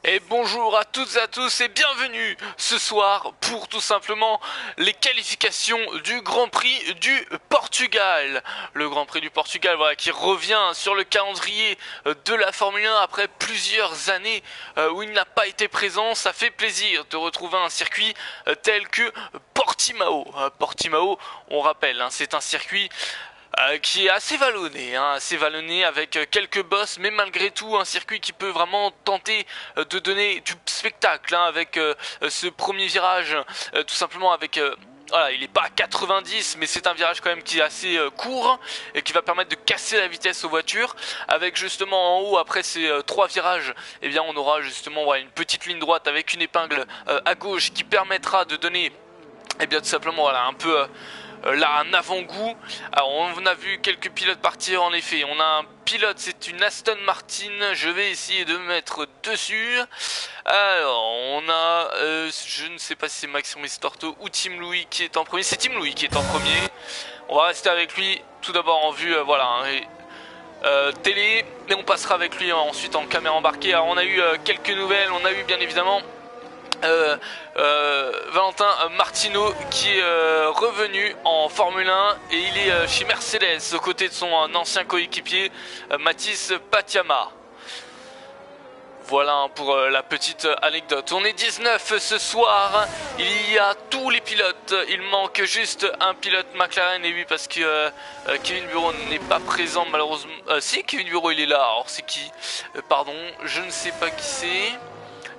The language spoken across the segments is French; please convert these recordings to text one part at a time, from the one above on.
Et bonjour à toutes et à tous et bienvenue ce soir pour tout simplement les qualifications du Grand Prix du Portugal. Le Grand Prix du Portugal, voilà, qui revient sur le calendrier de la Formule 1 après plusieurs années où il n'a pas été présent. Ça fait plaisir de retrouver un circuit tel que Portimao. Portimao, on rappelle, c'est un circuit qui est assez vallonné avec quelques bosses, mais malgré tout un circuit qui peut vraiment tenter de donner du spectacle avec ce premier virage, tout simplement avec... voilà, il n'est pas à 90, mais c'est un virage quand même qui est assez court et qui va permettre de casser la vitesse aux voitures. Avec justement en haut, après ces trois virages, eh bien on aura justement voilà, une petite ligne droite avec une épingle à gauche qui permettra de donner, eh bien tout simplement voilà, un peu... là un avant-goût. Alors on a vu quelques pilotes partir en effet. On a un pilote, c'est une Aston Martin. Je vais essayer de me mettre dessus. Alors on a je ne sais pas si c'est Maxime Ristorto ou Tim Louis qui est en premier. C'est Tim Louis qui est en premier. On va rester avec lui tout d'abord en vue voilà télé, et on passera avec lui ensuite en caméra embarquée. Alors on a eu quelques nouvelles. On a eu bien évidemment Valentin Martino qui est revenu en Formule 1 et il est chez Mercedes aux côtés de son ancien coéquipier Mathis Patiama. Voilà pour la petite anecdote. On est 19 ce soir, il y a tous les pilotes, il manque juste un pilote McLaren, et oui parce que Kevin Bureau n'est pas présent malheureusement. Si, Kevin Bureau il est là, alors c'est qui? Pardon, je ne sais pas qui c'est.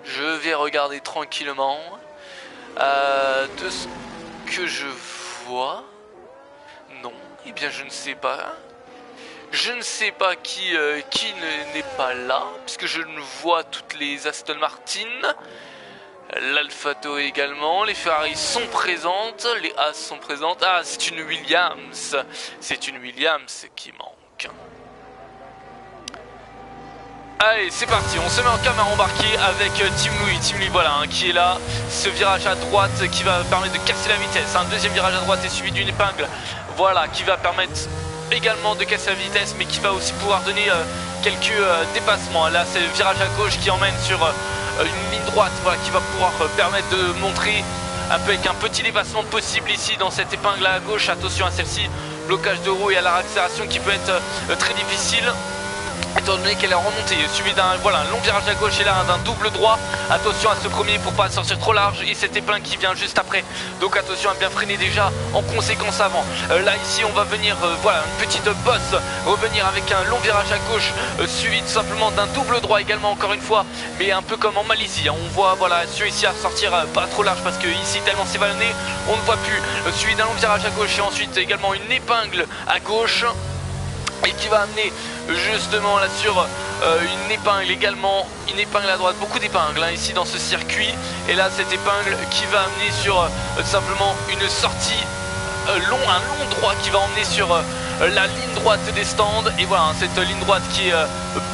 Je vais regarder tranquillement. De ce que je vois, non, eh bien je ne sais pas. Je ne sais pas qui n'est pas là, puisque je ne vois toutes les Aston Martin. L'Alpha Tauri également, les Ferrari sont présentes, les Haas sont présentes. Ah, c'est une Williams. C'est une Williams qui manque. Allez, c'est parti, on se met en caméra embarquée avec Tim Louis voilà, qui est là. Ce virage à droite qui va permettre de casser la vitesse. Un deuxième virage à droite est suivi d'une épingle, voilà, qui va permettre également de casser la vitesse, mais qui va aussi pouvoir donner quelques dépassements. Là, c'est le virage à gauche qui emmène sur une ligne droite, voilà, qui va pouvoir permettre de montrer un peu avec un petit dépassement possible ici dans cette épingle à gauche. Attention à celle-ci, blocage de roue et à la réaccélération qui peut être très difficile, étant donné qu'elle est remontée, suivi d'un voilà, un long virage à gauche et là d'un double droit. Attention à ce premier pour pas sortir trop large, et cette épingle qui vient juste après, donc attention à bien freiner déjà en conséquence avant. Là ici on va venir, voilà, une petite bosse, revenir avec un long virage à gauche, suivi tout simplement d'un double droit également encore une fois, mais un peu comme en Malaisie, hein. On voit voilà, celui-ci à sortir pas trop large parce que ici tellement c'est vallonné, on ne voit plus, suivi d'un long virage à gauche et ensuite également une épingle à gauche, et qui va amener justement là sur une épingle également, une épingle à droite, beaucoup d'épingles ici dans ce circuit, et là cette épingle qui va amener sur simplement une sortie un long droit qui va emmener sur la ligne droite des stands, et voilà cette ligne droite qui est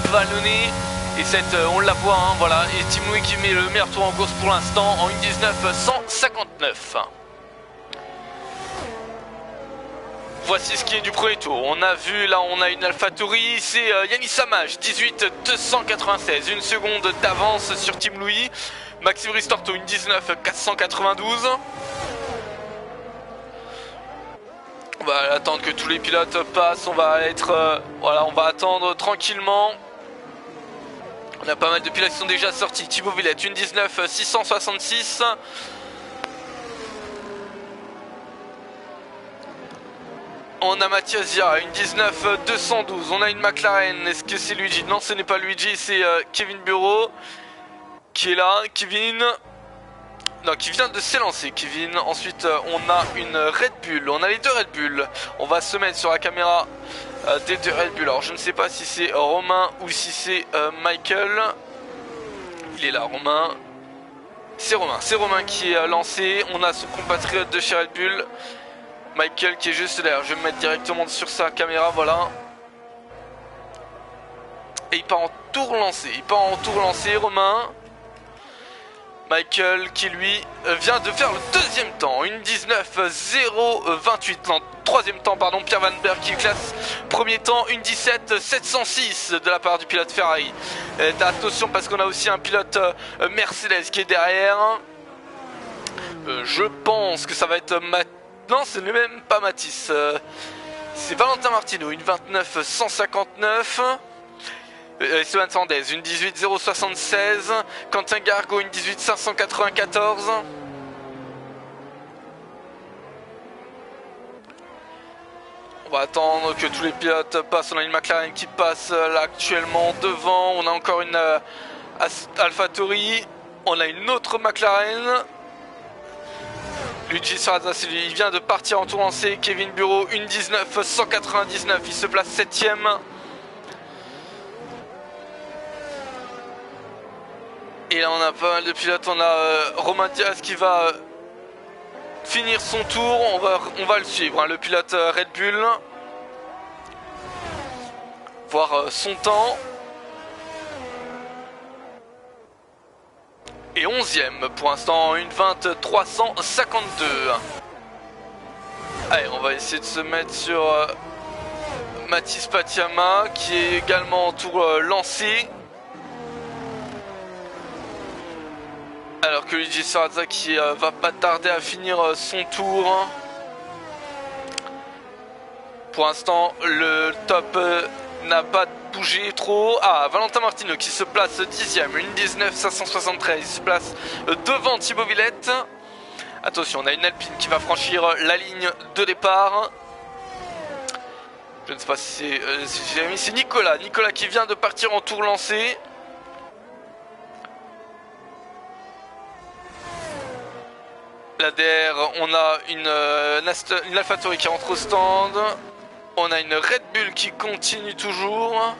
vallonnée, et cette on la voit voilà, et Tim Louis qui met le meilleur tour en course pour l'instant en 1:19.159. Voici ce qui est du premier tour. On a vu, là on a une Alpha Tauri, c'est Yannis Samaj, 18,296, une seconde d'avance sur Tim Louis. Maxime Ristorto, une 19,492. On va attendre que tous les pilotes passent, on va être, voilà, on va attendre tranquillement. On a pas mal de pilotes qui sont déjà sortis. Thibaut Villette, une 19,666. On a Mathias Zia, une 19,212. On a une McLaren. Est-ce que c'est Luigi? Non, ce n'est pas Luigi, c'est Kevin Bureau qui est là. Kevin, non, qui vient de s'élancer. Kevin. Ensuite, on a une Red Bull. On a les deux Red Bull. On va se mettre sur la caméra des deux Red Bull. Alors, je ne sais pas si c'est Romain ou si c'est Michael. Il est là, Romain. C'est Romain qui est lancé. On a son compatriote de chez Red Bull, Michael, qui est juste derrière. Je vais me mettre directement sur sa caméra, voilà. Et il part en tour lancé. Romain. Michael qui lui vient de faire le deuxième temps, une 19,028, non, troisième temps, pardon, Pierre Van Berg qui classe premier temps, 1:17.706 de la part du pilote Ferrari. Attention parce qu'on a aussi un pilote Mercedes qui est derrière. Je pense que ça va être non, ce n'est même pas Mathis. C'est Valentin Martino, une 29.159. Esteban Sandez, une 18.076. Quentin Gargo, une 18.594. On va attendre que tous les pilotes passent. On a une McLaren qui passe là actuellement devant. On a encore une AlphaTauri. On a une autre McLaren. Luigi Serrazza, il vient de partir en tour lancé. Kevin Bureau, une 19.199. Il se place 7ème. Et là on a pas mal de pilotes. On a Romain Diaz qui va finir son tour. On va le suivre, hein, le pilote Red Bull. Voir son temps. Et 11ème pour l'instant, une 20.352. Allez, on va essayer de se mettre sur Mathis Patiama qui est également en tour lancé. Alors que Luigi Serrazza qui va pas tarder à finir son tour. Pour l'instant, le top n'a pas bougé trop. Ah, Valentin Martino qui se place 10ème, une 19.573. Il se place devant Thibaut Villette. Attention, on a une Alpine qui va franchir la ligne de départ. Je ne sais pas si c'est Nicolas. Nicolas qui vient de partir en tour lancé. L'ADR, on a une AlphaTauri qui rentre au stand. On a une Red Bull qui continue toujours.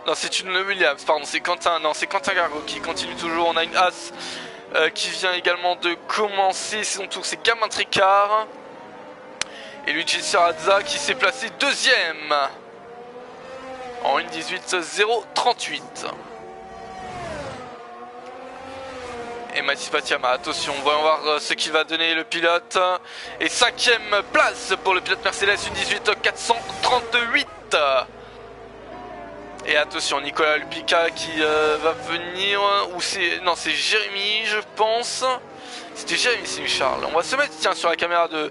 Non, c'est une Williams, pardon, c'est Quentin Gargo qui continue toujours. On a une As qui vient également de commencer son tour, c'est Gamin Tricard. Et Luigi Serrazza qui s'est placé deuxième en 1:18.038. Et Mathis Patiama, attention, on va voir ce qu'il va donner le pilote. Et 5ème place pour le pilote Mercedes, une 18.438. Et attention, Nicolas Lupica qui va venir, ou c'est... Non, c'est Jérémy, je pense. C'était Jérémy, c'est Charles. On va se mettre, tiens, sur la caméra de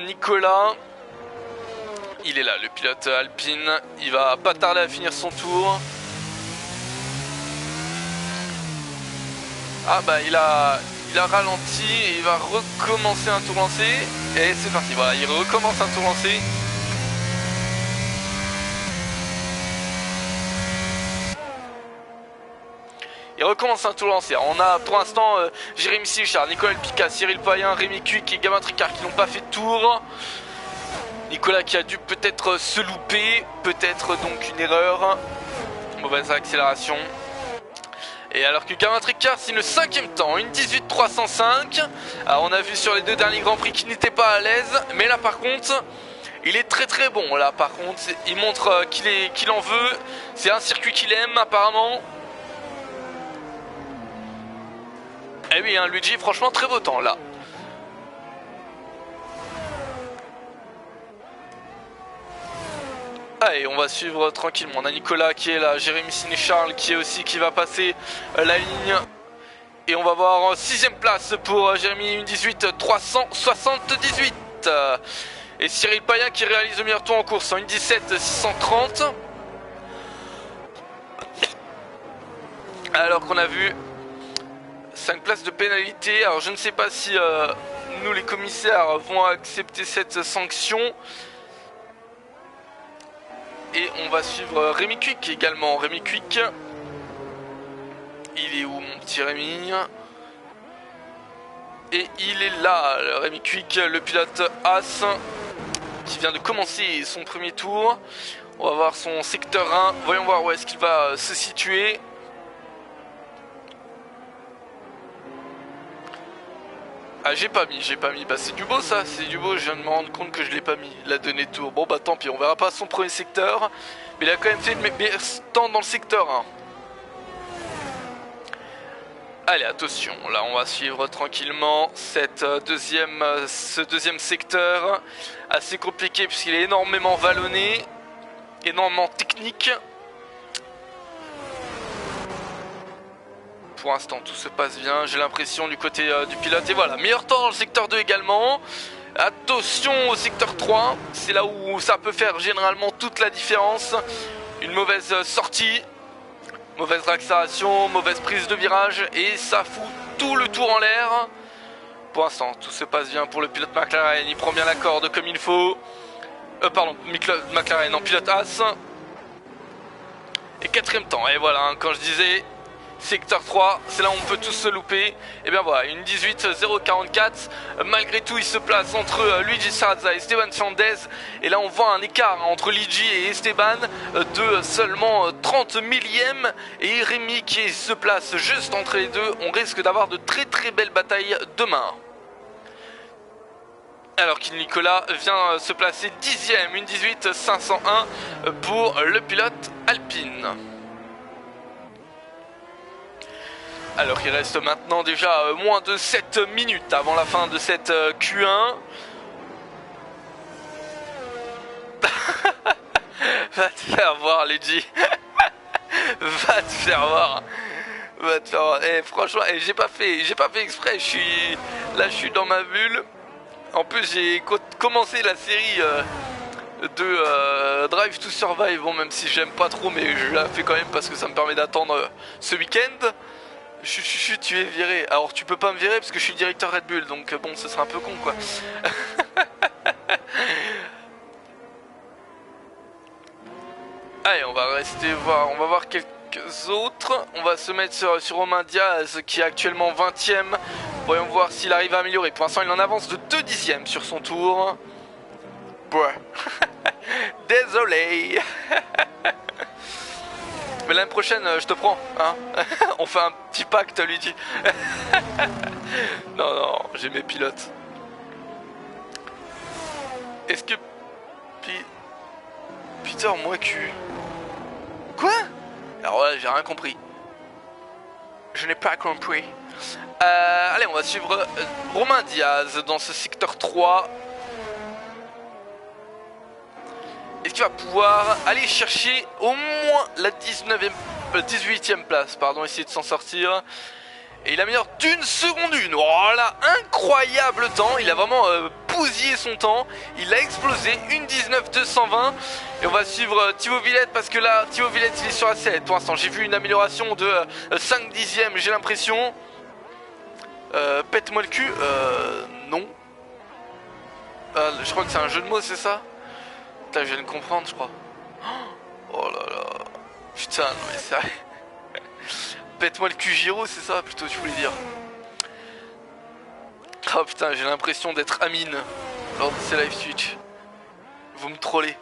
Nicolas. Il est là, le pilote Alpine. Il va pas tarder à finir son tour. Ah bah il a ralenti et il va recommencer un tour lancé. Et c'est parti, voilà, il recommence un tour lancé. Il recommence un tour lancé. On a pour l'instant Jérémy Sichard, Nicolas Pica, Cyril Payen, Rémi Cuic et Gamin Tricard qui n'ont pas fait de tour. Nicolas qui a dû peut-être se louper, peut-être donc une erreur. Mauvaise accélération. Et alors que Gamin Tricard signe le 5ème temps, une 18.305. Alors on a vu sur les deux derniers Grands Prix qu'il n'était pas à l'aise. Mais là par contre, il est très très bon. Là par contre, il montre qu'il en veut. C'est un circuit qu'il aime apparemment. Eh oui, hein, Luigi, franchement très beau temps là. Allez, on va suivre tranquillement. On a Nicolas qui est là, Jérémy Siné-Charles qui va passer la ligne. Et on va voir 6ème place pour Jérémy, une 18.378. Et Cyril Payen qui réalise le meilleur tour en course en une 17.630. Alors qu'on a vu 5 places de pénalité. Alors je ne sais pas si nous les commissaires vont accepter cette sanction. Et on va suivre Rémi Cuic également. Rémi Cuic. Il est où mon petit Rémi? Et il est là, le Rémi Cuic, le pilote As, qui vient de commencer son premier tour. On va voir son secteur 1. Voyons voir où est-ce qu'il va se situer. Ah j'ai pas mis, bah c'est du beau ça, c'est du beau, je viens de me rendre compte que je l'ai pas mis, la donnée tour. Bon bah tant pis, on verra pas son premier secteur, mais il a quand même fait de mes stands dans le secteur 1. Allez, attention, là on va suivre tranquillement ce deuxième secteur, assez compliqué puisqu'il est énormément vallonné, énormément technique. Pour l'instant tout se passe bien, j'ai l'impression du côté du pilote, et voilà, meilleur temps dans le secteur 2 également. Attention au secteur 3, c'est là où ça peut faire généralement toute la différence. Une mauvaise sortie, mauvaise accélération, mauvaise prise de virage, et ça fout tout le tour en l'air. Pour l'instant, tout se passe bien pour le pilote McLaren, il prend bien la corde comme il faut. McLaren en pilote As. Et quatrième temps, et voilà, hein, quand je disais secteur 3, c'est là où on peut tous se louper. Et bien voilà, une 18.044. Malgré tout, il se place entre Luigi Sarrazza et Esteban Fernandez. Et là, on voit un écart entre Luigi et Esteban de seulement 30 millièmes. Et Rémi qui se place juste entre les deux. On risque d'avoir de très très belles batailles demain. Alors que Nicolas vient se placer 10ème, une 18.501 pour le pilote Alpine. Alors il reste maintenant déjà moins de 7 minutes avant la fin de cette Q1. Va te faire voir, Luigi. Va te faire voir. Va te faire voir. Eh, franchement, j'ai pas fait exprès. Je suis dans ma bulle. En plus, j'ai commencé la série de Drive to Survive. Bon, même si j'aime pas trop, mais je la fais quand même parce que ça me permet d'attendre ce week-end. Chut, tu es viré. Alors tu peux pas me virer parce que je suis directeur Red Bull, donc bon, ce serait un peu con quoi. Allez, on va rester voir, on va voir quelques autres. On va se mettre sur Romain Diaz qui est actuellement 20ème. Voyons voir s'il arrive à améliorer. Pour l'instant, il en avance de 2 dixièmes sur son tour. Désolé. Mais l'année prochaine, je te prends, hein. On fait un petit pacte, lui dit. Non, j'ai mes pilotes. Est-ce que... Peter Moicu... Quoi? Alors là, j'ai rien compris. Je n'ai pas compris. Allez, on va suivre Romain Diaz dans ce secteur 3. Est-ce qu'il va pouvoir aller chercher au moins la 18e place, pardon, essayer de s'en sortir. Et il améliore d'une seconde une. Oh là, incroyable temps. Il a vraiment bousillé son temps. Il a explosé, une 19.220. Et on va suivre Thibaut Villette parce que là, Thibaut Villette il est sur la 7. Pour l'instant, j'ai vu une amélioration de 5 dixièmes, j'ai l'impression. Pète-moi le cul. Non. Je crois que c'est un jeu de mots, c'est ça? Putain, je viens de comprendre, je crois. Oh là là. Putain, non mais sérieux. Pète-moi le cul Giro, c'est ça plutôt, tu voulais dire. Oh putain, j'ai l'impression d'être Amine lors de ces live Twitch. Vous me trollez.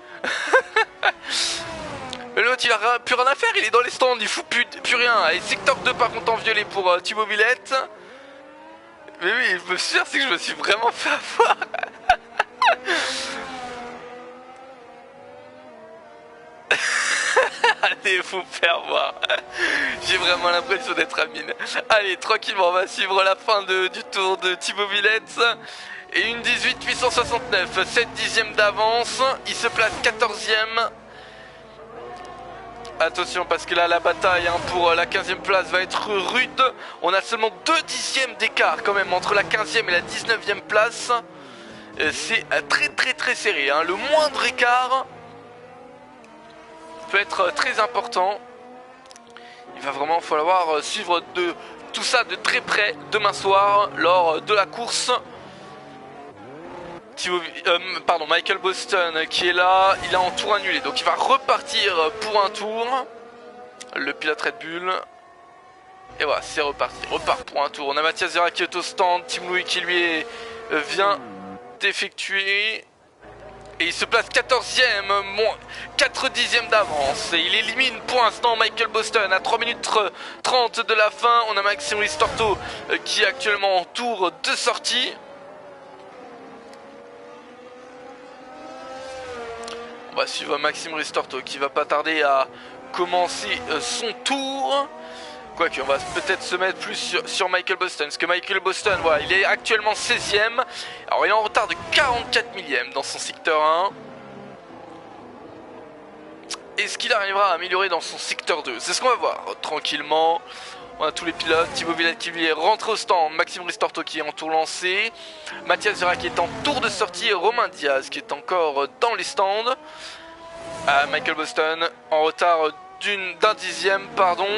Mais l'autre, il a plus rien à faire, il est dans les stands, il fout plus rien. Allez, secteur 2 par contre en violet pour Thibaut Villette. Mais oui, je me suis sûr, c'est que je me suis vraiment fait avoir. Allez, faut me faire voir. J'ai vraiment l'impression d'être Amine. Allez, tranquillement, on va suivre la fin du tour de Thibaut Villette. Et une 18.869, 7 dixièmes d'avance. Il se place 14ème. Attention parce que là la bataille pour la 15ème place va être rude. On a seulement 2 dixièmes d'écart quand même entre la 15ème et la 19ème place. C'est très serré, hein. Le moindre écart peut être très important. Il va vraiment falloir suivre tout ça de très près demain soir lors de la course. Michael Boston qui est là, il a en tour annulé, donc il va repartir pour un tour. Le pilote Red Bull. Et voilà, c'est reparti, repart pour un tour. On a Mathias Vera qui est au stand, Tim Louis qui lui vient d'effectuer. Et il se place 14ème, moins 4 dixièmes d'avance. Et il élimine pour l'instant Michael Boston à 3 minutes 30 de la fin. On a Maxime Ristorto qui est actuellement en tour de sortie. On va suivre Maxime Ristorto qui va pas tarder à commencer son tour. Quoique, on va peut-être se mettre plus sur Michael Boston. Parce que Michael Boston, voilà, il est actuellement 16ème. Alors, il est en retard de 44 millième dans son secteur 1. Est-ce qu'il arrivera à améliorer dans son secteur 2? C'est ce qu'on va voir tranquillement. On a tous les pilotes. Thibaut Villette qui lui est rentré au stand. Maxime Ristorto qui est en tour lancé. Mathias Vera qui est en tour de sortie. Et Romain Diaz qui est encore dans les stands. Michael Boston en retard d'un dixième, pardon.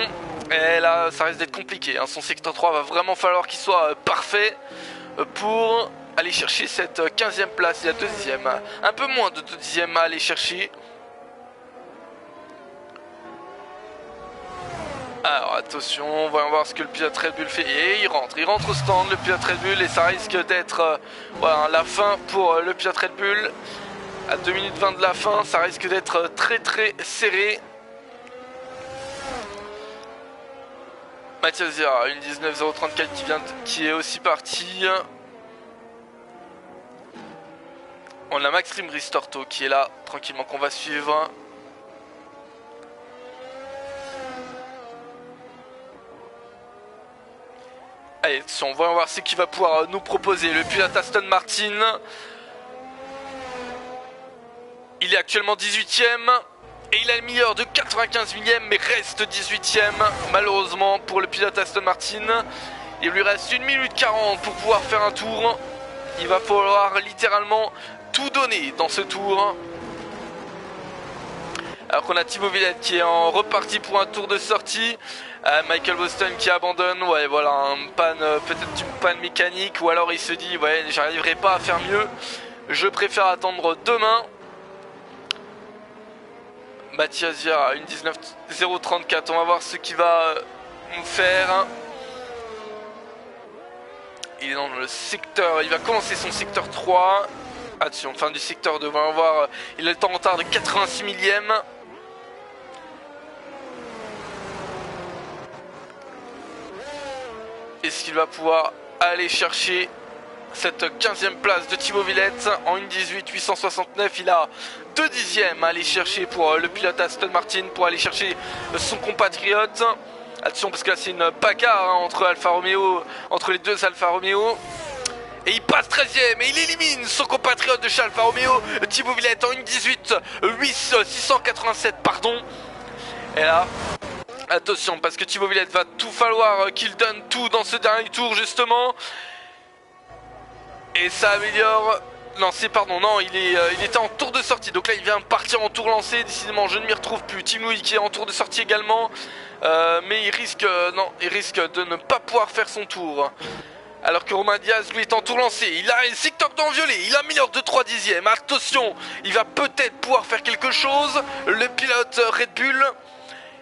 Et là, ça risque d'être compliqué. Son secteur 3 va vraiment falloir qu'il soit parfait pour aller chercher cette 15e place. Il y a 2 dixièmes. Un peu moins de 2 dixièmes à aller chercher. Alors attention, voyons voir ce que le pilote Red Bull fait. Et il rentre au stand le pilote Red Bull. Et ça risque d'être voilà, la fin pour le pilote Red Bull. À 2 minutes 20 de la fin, ça risque d'être très très serré. Mathias Zira, une 19.034 qui est aussi parti. On a Maxime Ristorto qui est là, tranquillement, qu'on va suivre. Allez, on va voir ce qu'il va pouvoir nous proposer. Le pilote Aston Martin. Il est actuellement 18ème. Et il a le meilleur de 95 millième, mais reste 18ème. Malheureusement pour le pilote Aston Martin. Il lui reste 1 minute 40 pour pouvoir faire un tour. Il va falloir littéralement tout donner dans ce tour. Alors qu'on a Thibaut Villette qui est en reparti pour un tour de sortie. Michael Boston qui abandonne. Ouais, voilà, peut-être une panne mécanique. Ou alors il se dit, ouais, j'arriverai pas à faire mieux. Je préfère attendre demain. Mathias Vira, une 19.034. On va voir ce qu'il va nous faire. Il est dans le secteur. Il va commencer son secteur 3. Attention, fin du secteur 2. On va voir. Il a le temps en retard de 86 millième. Est-ce qu'il va pouvoir aller chercher cette 15e place de Thibaut Villette en 1.18.869? Il a 2 dixièmes à aller chercher pour le pilote Aston Martin, pour aller chercher son compatriote. Attention parce que là c'est une bagarre entre les deux Alfa Romeo. Et il passe 13ème et il élimine son compatriote de chez Alfa Romeo, Thibaut Villette en 1.18.687, pardon. Et là, attention parce que Thibaut Villette va tout falloir qu'il donne tout dans ce dernier tour justement. Et ça améliore. Non, il était en tour de sortie. Donc là, il vient partir en tour lancé. Décidément, je ne m'y retrouve plus. Tim Louis qui est en tour de sortie également. Mais il risque de ne pas pouvoir faire son tour. Alors que Romain Diaz, lui, est en tour lancé. Il a un secteur en violet. Il améliore de 3 dixièmes. Attention, il va peut-être pouvoir faire quelque chose. Le pilote Red Bull.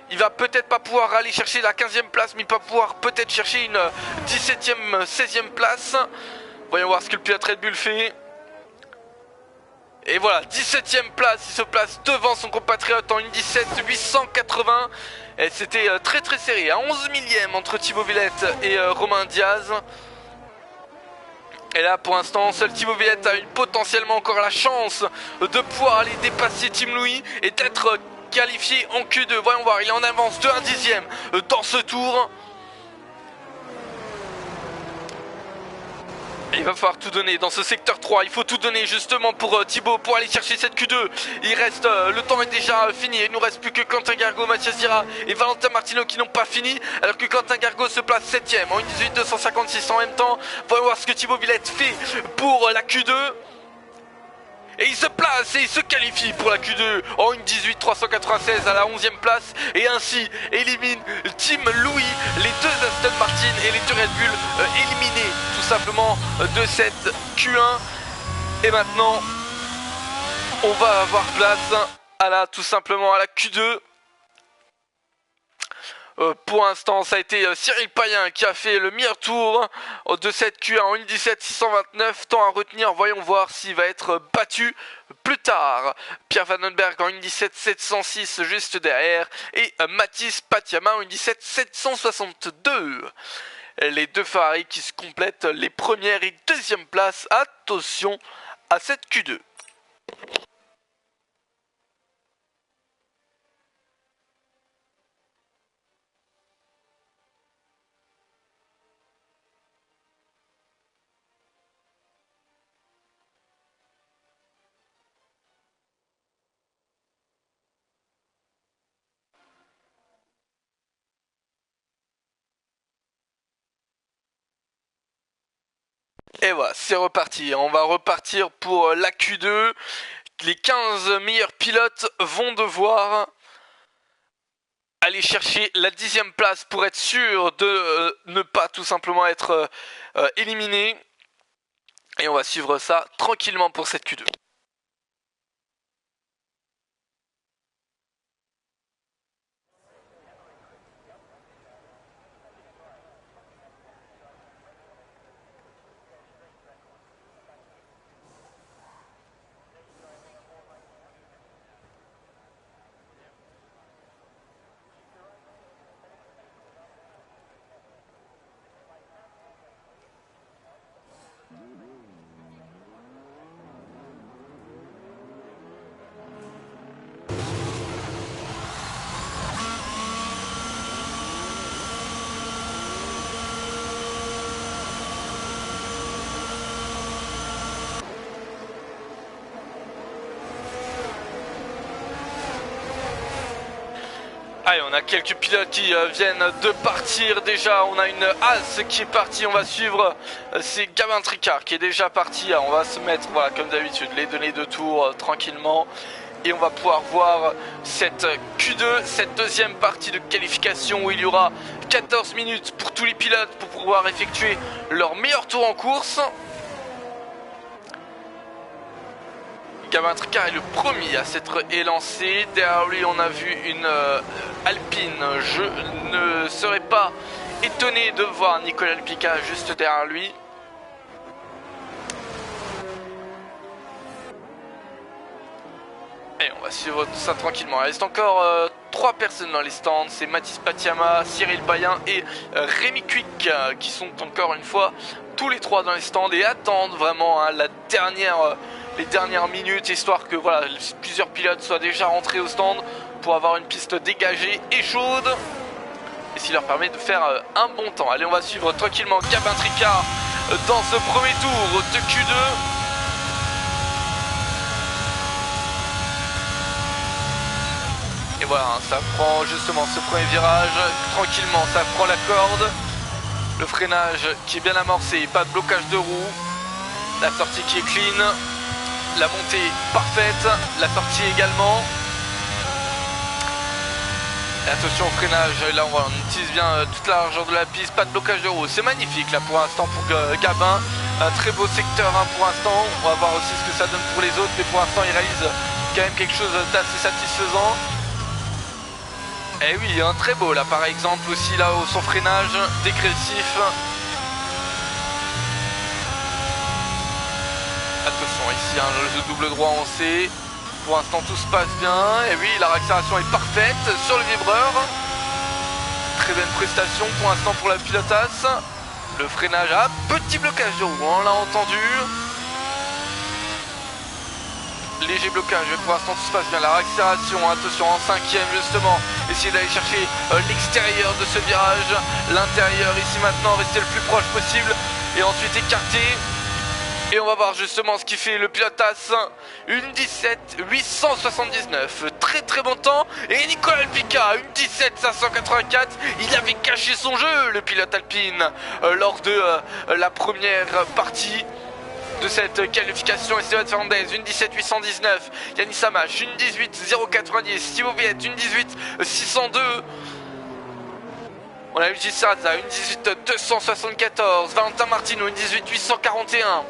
Il va peut-être pas pouvoir aller chercher la 15e place. Mais il va pouvoir peut-être chercher une 17e, 16e place. Voyons voir ce que le pilote Red Bull fait. Et voilà, 17ème place, il se place devant son compatriote en 1.17.880. Et c'était très très serré, à 11 millième entre Thibaut Villette et Romain Diaz. Et là pour l'instant, seul Thibaut Villette a potentiellement encore la chance de pouvoir aller dépasser Tim Louis et d'être qualifié en Q2. Voyons voir, il est en avance de 1 dixième dans ce tour. Il va falloir tout donner dans ce secteur 3. Il faut tout donner justement pour Thibaut pour aller chercher cette Q2. Il reste, le temps est déjà fini. Il ne nous reste plus que Quentin Gargot, Mathias Zira et Valentin Martino qui n'ont pas fini. Alors que Quentin Gargot se place 7ème en 1.18.256 en même temps. Voyons voir ce que Thibaut Villette fait pour la Q2. Et il se place et il se qualifie pour la Q2 en 1.18.396 à la 11e place. Et ainsi élimine Tim Louis, les deux Aston Martin et les deux Red Bull éliminés tout simplement de cette Q1. Et maintenant on va avoir place tout simplement à la Q2. Pour l'instant ça a été Cyril Payen qui a fait le meilleur tour de cette Q1 en 1.17.629. Temps à retenir, voyons voir s'il va être battu plus tard. Pierre Vandenberg en 1.17.706 juste derrière. Et Mathis Patiama en 1.17.762. Les deux Ferrari qui se complètent les premières et deuxième places. Attention à cette Q2. Et voilà, c'est reparti. On va repartir pour la Q2. Les 15 meilleurs pilotes vont devoir aller chercher la 10e place pour être sûr de ne pas tout simplement être éliminé. Et on va suivre ça tranquillement pour cette Q2. Allez, on a quelques pilotes qui viennent de partir déjà. On a une As qui est partie. On va suivre. C'est Gabin Tricard qui est déjà parti. On va se mettre, voilà, comme d'habitude, les données de tour tranquillement. Et on va pouvoir voir cette Q2, cette deuxième partie de qualification où il y aura 14 minutes pour tous les pilotes pour pouvoir effectuer leur meilleur tour en course. Gabin Tricard est le premier à s'être élancé. Derrière lui, on a vu une Alpine. Je ne serais pas étonné de voir Nicolas Alpica juste derrière lui. Et on va suivre tout ça tranquillement. Il reste encore 3 personnes dans les stands. C'est Mathis Patiama, Cyril Bayen et Rémi Quick qui sont encore une fois tous les 3 dans les stands et attendent vraiment la dernière... les dernières minutes, histoire que voilà, plusieurs pilotes soient déjà rentrés au stand pour avoir une piste dégagée et chaude, et ce qui leur permet de faire un bon temps. Allez, on va suivre tranquillement Gabin Tricard dans ce premier tour de Q2. Et voilà, ça prend justement ce premier virage, tranquillement ça prend la corde, le freinage qui est bien amorcé, pas de blocage de roue, la sortie qui est clean. La montée parfaite, la sortie également. Et attention au freinage, là on utilise bien toute la largeur de la piste, pas de blocage de roue. C'est magnifique là pour l'instant pour Gabin. Un très beau secteur pour l'instant. On va voir aussi ce que ça donne pour les autres, mais pour l'instant il réalise quand même quelque chose d'assez satisfaisant. Et oui, un très beau là par exemple aussi là son freinage dégressif. Attention ici, le double droit on sait. Pour l'instant tout se passe bien. Et oui, la réaccélération est parfaite sur le vibreur. Très belle prestation pour l'instant pour la pilotasse. Le freinage à petit blocage de roue, on l'a entendu. Léger blocage, mais pour l'instant tout se passe bien. La réaccélération, attention en 5e justement. Essayer d'aller chercher l'extérieur de ce virage. L'intérieur ici maintenant, rester le plus proche possible. Et ensuite écarter. Et on va voir justement ce qui fait le pilotasse. Une 17,879. Très très bon temps. Et Nicolas Alpica, une 17,584. Il avait caché son jeu, le pilote alpine, lors de la première partie de cette qualification. Esteban Fernandez, une 17,819. Yannis Samache, une 18,090. Thibaut Viette, une 18,602. On a eu Serraza, une 18,274. Valentin Martino, une 18,841.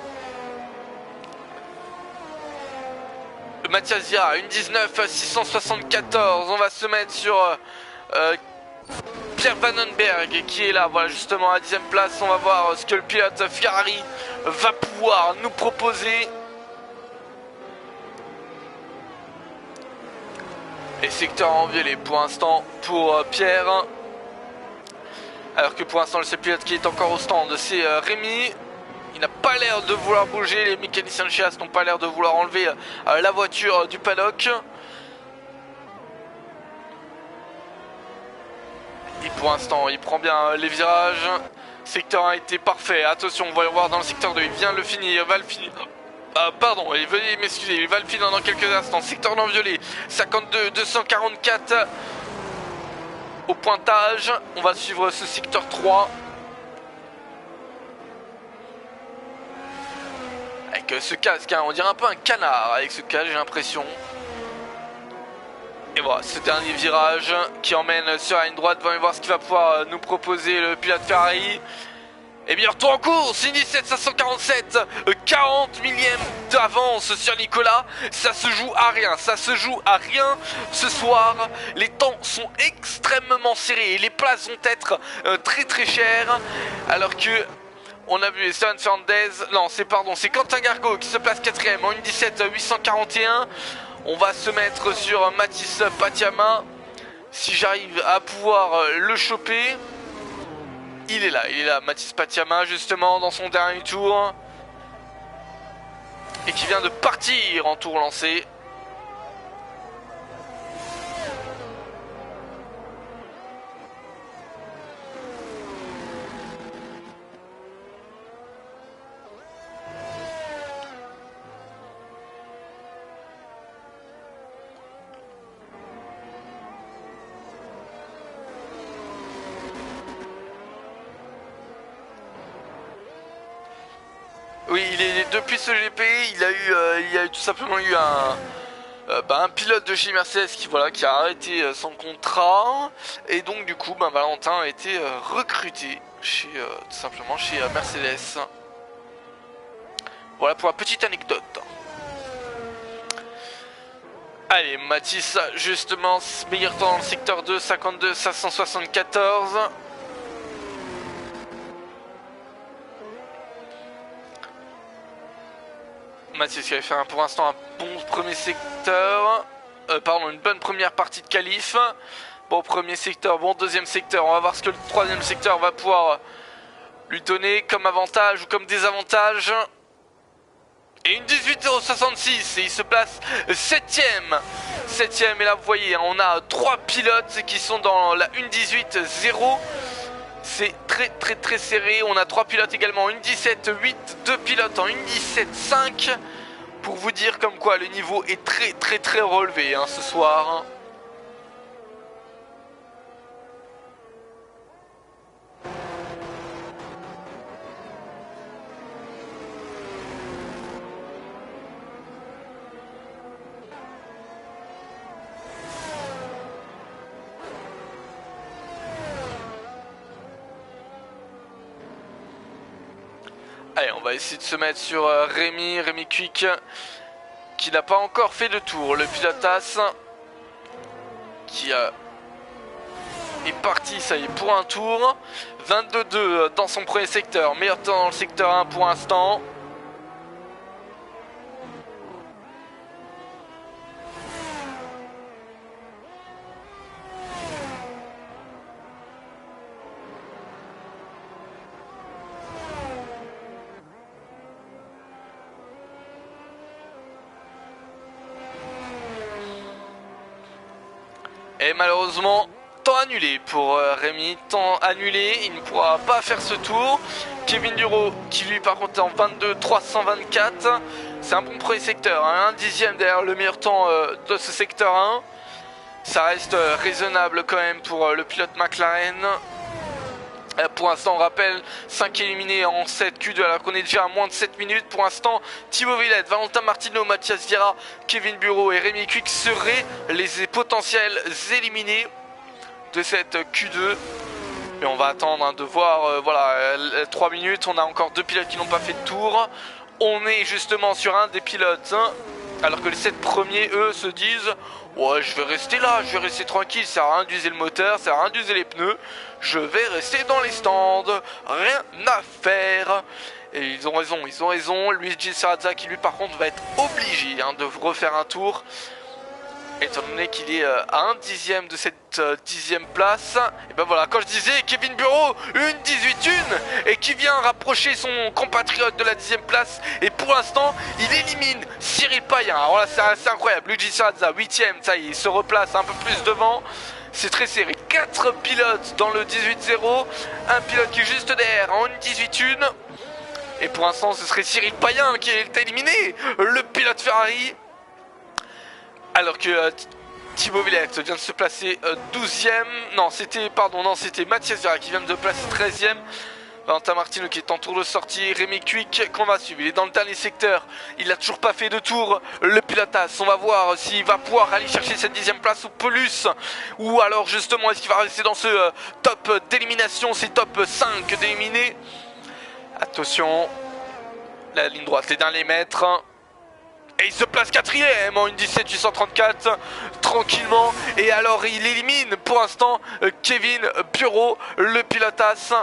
Mathias Zia, une 19,674. On va se mettre sur Pierre Vandenberg qui est là, voilà justement à la 10e place. On va voir ce que le pilote Ferrari va pouvoir nous proposer. Et secteur en violet pour l'instant pour Pierre. Alors que pour l'instant le seul pilote qui est encore au stand c'est Rémi. Il n'a pas l'air de vouloir bouger, les mécaniciens de chez As n'ont pas l'air de vouloir enlever la voiture du paddock. Et pour l'instant, il prend bien les virages. Secteur 1 a été parfait. Attention, on va le voir dans le secteur 2. Il vient le finir, il va le finir. Pardon, veuillez m'excuser, il va le finir dans quelques instants. Secteur non violet, 52, 244 au pointage. On va suivre ce secteur 3. ce casque, hein, on dirait un peu un canard avec ce casque, j'ai l'impression. Et voilà, ce dernier virage qui emmène sur la ligne droite. Voyons voir ce qu'il va pouvoir nous proposer le pilote Ferrari. Et bien retour en course, Indy 547, 40 millièmes d'avance sur Nicolas. Ça se joue à rien, ça se joue à rien ce soir. Les temps sont extrêmement serrés et les places vont être très très chères. Alors que on a vu Esteban Fernandez, non c'est Quentin Gargo qui se place 4ème en Indy 841. On va se mettre sur Mathis Patiama. Si j'arrive à pouvoir le choper. Il est là, Mathis Patiama justement dans son dernier tour. Et qui vient de partir en tour lancé. Oui, depuis ce GP, il y a tout simplement eu un pilote de chez Mercedes qui a arrêté son contrat. Et donc du coup, Valentin a été recruté tout simplement chez Mercedes. Voilà pour la petite anecdote. Allez, Mathis, justement, meilleur temps dans le secteur 2, 52 574. Mathis qui avait fait pour l'instant un bon premier secteur, une bonne première partie de qualif. Bon premier secteur, bon deuxième secteur, on va voir ce que le troisième secteur va pouvoir lui donner comme avantage ou comme désavantage. Et une 18,066 et il se place 7ème. 7ème et là vous voyez, on a 3 pilotes qui sont dans la 1.18.0. C'est très serré. On a 3 pilotes également en 1.17.8, 2 pilotes en 1.17.5. Pour vous dire comme quoi le niveau est très relevé ce soir. Allez, on va essayer de se mettre sur Rémi Quick, qui n'a pas encore fait de tour. Le pilote As, qui est parti, ça y est, pour un tour. 22-2 dans son premier secteur, meilleur temps dans le secteur 1 pour l'instant. Et malheureusement, temps annulé pour Rémi, temps annulé, il ne pourra pas faire ce tour. Kevin Duro qui lui par contre est en 22-324, c'est un bon premier secteur, un dixième derrière le meilleur temps de ce secteur 1. Ça reste raisonnable quand même pour le pilote McLaren. Pour l'instant on rappelle 5 éliminés en 7 Q2 alors qu'on est déjà à moins de 7 minutes. Pour l'instant Thibaut Villette, Valentin Martino, Mathias Vieira, Kevin Bureau et Rémi Quick seraient les potentiels éliminés de cette Q2. Et on va attendre de voir 3 minutes. On a encore 2 pilotes qui n'ont pas fait de tour. On est justement sur un des pilotes alors que les 7 premiers eux se disent ouais, je vais rester là, je vais rester tranquille, ça sert à rien d'user le moteur, ça sert à rien d'user les pneus, je vais rester dans les stands, rien à faire. Et ils ont raison, Luigi Serrazza qui lui par contre va être obligé de refaire un tour, étant donné qu'il est à un dixième de cette dixième place. Et ben voilà, quand je disais Kevin Bureau, une 18-1 et qui vient rapprocher son compatriote de la dixième place, et pour l'instant il élimine Cyril Payen. Alors là c'est incroyable, Luigi Serrazza 8ème, ça y est, il se replace un peu plus devant. C'est très serré, 4 pilotes dans le 18-0, un pilote qui est juste derrière en une 18-1. Et pour l'instant ce serait Cyril Payen qui est éliminé, le pilote Ferrari. Alors que Thibaut Villette vient de se placer 12ème. Non, c'était Mathias Vieira qui vient de placer 13ème. Valentin Martino qui est en tour de sortie, Rémi Quick qu'on va suivre, il est dans le dernier secteur, il n'a toujours pas fait de tour, le Pilotas, on va voir s'il va pouvoir aller chercher cette 10e place ou plus, ou alors justement est-ce qu'il va rester dans ce top d'élimination, ces top 5 d'éliminés. Attention, la ligne droite, les derniers mètres. Et il se place 4ème en une 17 834 tranquillement. Et alors il élimine pour l'instant Kevin Bureau, le Pilotas.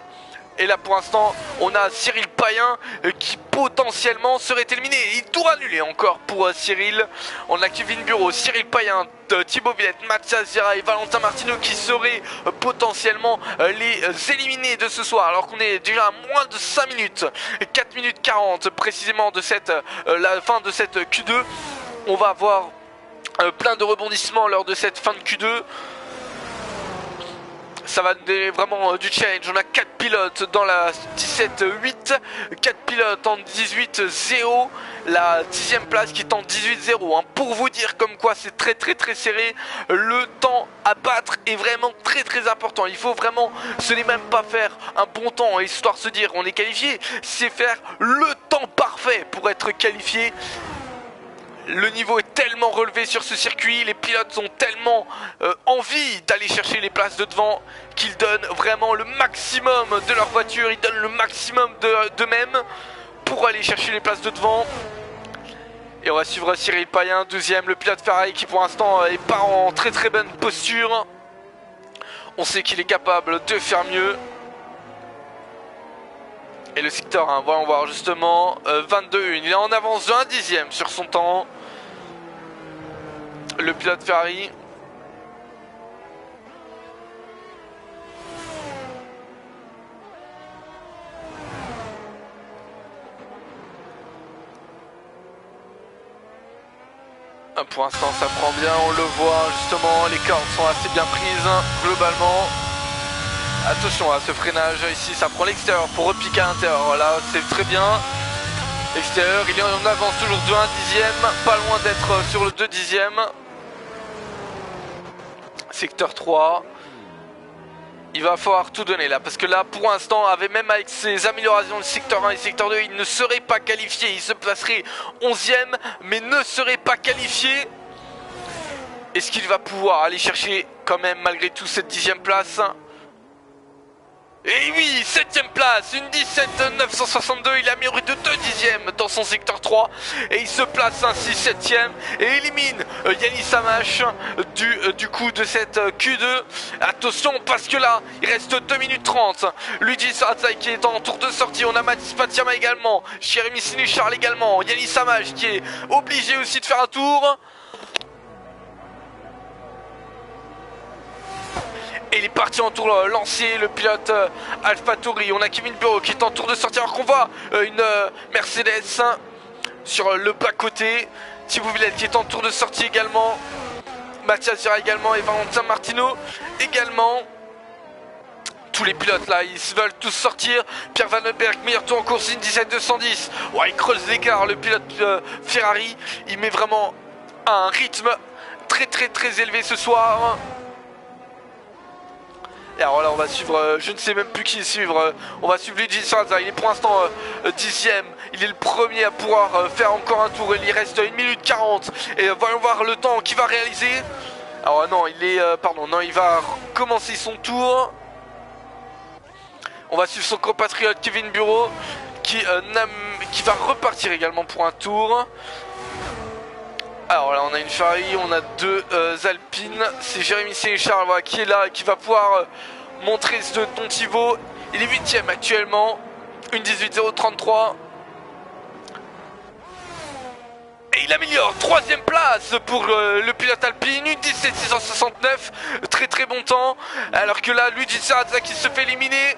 Et là pour l'instant on a Cyril Payen qui potentiellement serait éliminé. Il doit annuler encore pour Cyril. On a Kevin Bureau, Cyril Payen, Thibaut Villette, Mathias Zera et Valentin Martino qui seraient potentiellement les éliminés de ce soir. Alors qu'on est déjà à moins de 5 minutes, 4 minutes 40 précisément de la fin de cette Q2. On va avoir plein de rebondissements lors de cette fin de Q2. Ça va donner vraiment du challenge. On a 4 pilotes dans la 17-8, 4 pilotes en 18-0, la 10e place qui est en 18-0, hein, pour vous dire comme quoi c'est très serré. Le temps à battre est vraiment très important. Il faut vraiment, ce n'est même pas faire un bon temps histoire de se dire on est qualifié, c'est faire le temps parfait pour être qualifié. Le niveau est tellement relevé sur ce circuit, les pilotes ont tellement envie d'aller chercher les places de devant qu'ils donnent vraiment le maximum de leur voiture, ils donnent le maximum d'eux-mêmes pour aller chercher les places de devant. Et on va suivre Cyril Payen, 12ème, le pilote Ferrari qui pour l'instant est pas en très bonne posture. On sait qu'il est capable de faire mieux. Et le secteur 1, voyons voir justement, 22-1, il est en avance de 1 dixième sur son temps. Le pilote Ferrari. Pour l'instant ça prend bien, on le voit justement, les cordes sont assez bien prises globalement. Attention à ce freinage ici, ça prend l'extérieur pour repiquer à l'intérieur. Voilà, c'est très bien. Extérieur, il est en avance toujours de 1 dixième, pas loin d'être sur le 2 dixième. Secteur 3. Il va falloir tout donner là, parce que là pour l'instant, même avec ses améliorations de secteur 1 et secteur 2, il ne serait pas qualifié. Il se placerait 11ème, mais ne serait pas qualifié. Est-ce qu'il va pouvoir aller chercher quand même malgré tout cette 10e place? Et oui, 7ème place, une 17-962, il a amélioré de 2 dixièmes dans son secteur 3 et il se place ainsi 7ème et élimine Yannis Samache du coup de cette Q2. Attention parce que là, il reste 2 minutes 30. Luigi Sarazai qui est en tour de sortie, on a Mathis Patiama également, Jérémy Sinécharl également, Yannis Samache qui est obligé aussi de faire un tour. Et il est parti en tour lancé, le pilote AlphaTauri. On a Kevin Bureau qui est en tour de sortie alors qu'on voit une Mercedes sur le bas-côté. Thibaut Villette qui est en tour de sortie également. Mathias Zera également et Valentin Martino également. Tous les pilotes là, ils veulent tous sortir. Pierre Vandenberg, meilleur tour en course, une 17-210. Ouais, il creuse l'écart, le pilote Ferrari. Il met vraiment un rythme très élevé ce soir. Et alors là on va suivre, je ne sais même plus qui suivre, on va suivre Luigi Sarazai, il est pour l'instant 10ème, il est le premier à pouvoir faire encore un tour, il y reste 1 minute 40 et voyons voir le temps qu'il va réaliser. Alors non, il va commencer son tour. On va suivre son compatriote Kevin Bureau qui va repartir également pour un tour. Alors là on a une Ferrari, on a 2 Alpines, c'est Jérémy Sinécharl voilà, qui est là et qui va pouvoir montrer ce dont il vaut. Il est 8ème actuellement, une 18-0-33. Et il améliore, 3ème place pour le pilote Alpine, une 17-669, très bon temps. Alors que là Luigi Sarazai qui se fait éliminer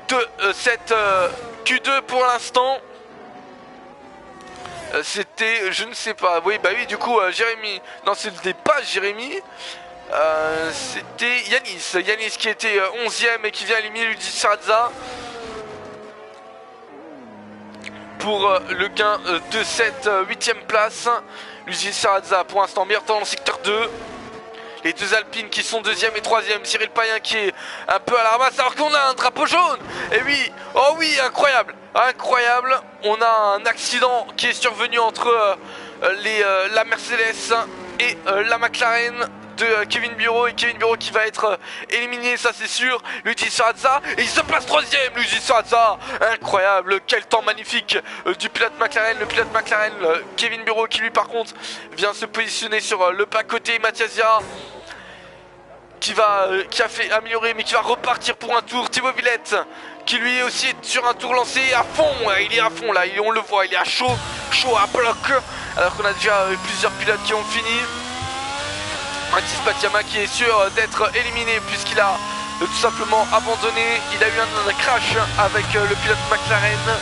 de cette Q2 pour l'instant. C'était, je ne sais pas, oui du coup Jérémy, non c'était pas Jérémy, c'était Yannis qui était 11ème et qui vient éliminer Luigi Sarazai pour le gain de cette 8ème place. Luigi Sarazai pour l'instant meilleur temps dans le secteur 2, Les deux Alpines qui sont deuxième et troisième. Cyril Payen qui est un peu à la ramasse alors qu'on a un drapeau jaune. Et oui, oh oui, incroyable, incroyable. On a un accident qui est survenu entre la Mercedes et la McLaren de Kevin Bureau, et Kevin Bureau qui va être éliminé, ça c'est sûr. Luigi Sorazza, et il se place troisième. Luigi Sorazza, incroyable, quel temps magnifique du pilote McLaren. Le pilote McLaren, Kevin Bureau, qui lui par contre vient se positionner sur le bas côté. Mathias Vira qui a fait améliorer mais qui va repartir pour un tour. Thibaut Villette qui lui aussi est sur un tour lancé à fond. Il est à fond là, on le voit, il est à chaud à bloc, alors qu'on a déjà plusieurs pilotes qui ont fini. Mathis Patiama qui est sûr d'être éliminé puisqu'il a tout simplement abandonné. Il a eu un crash avec le pilote McLaren.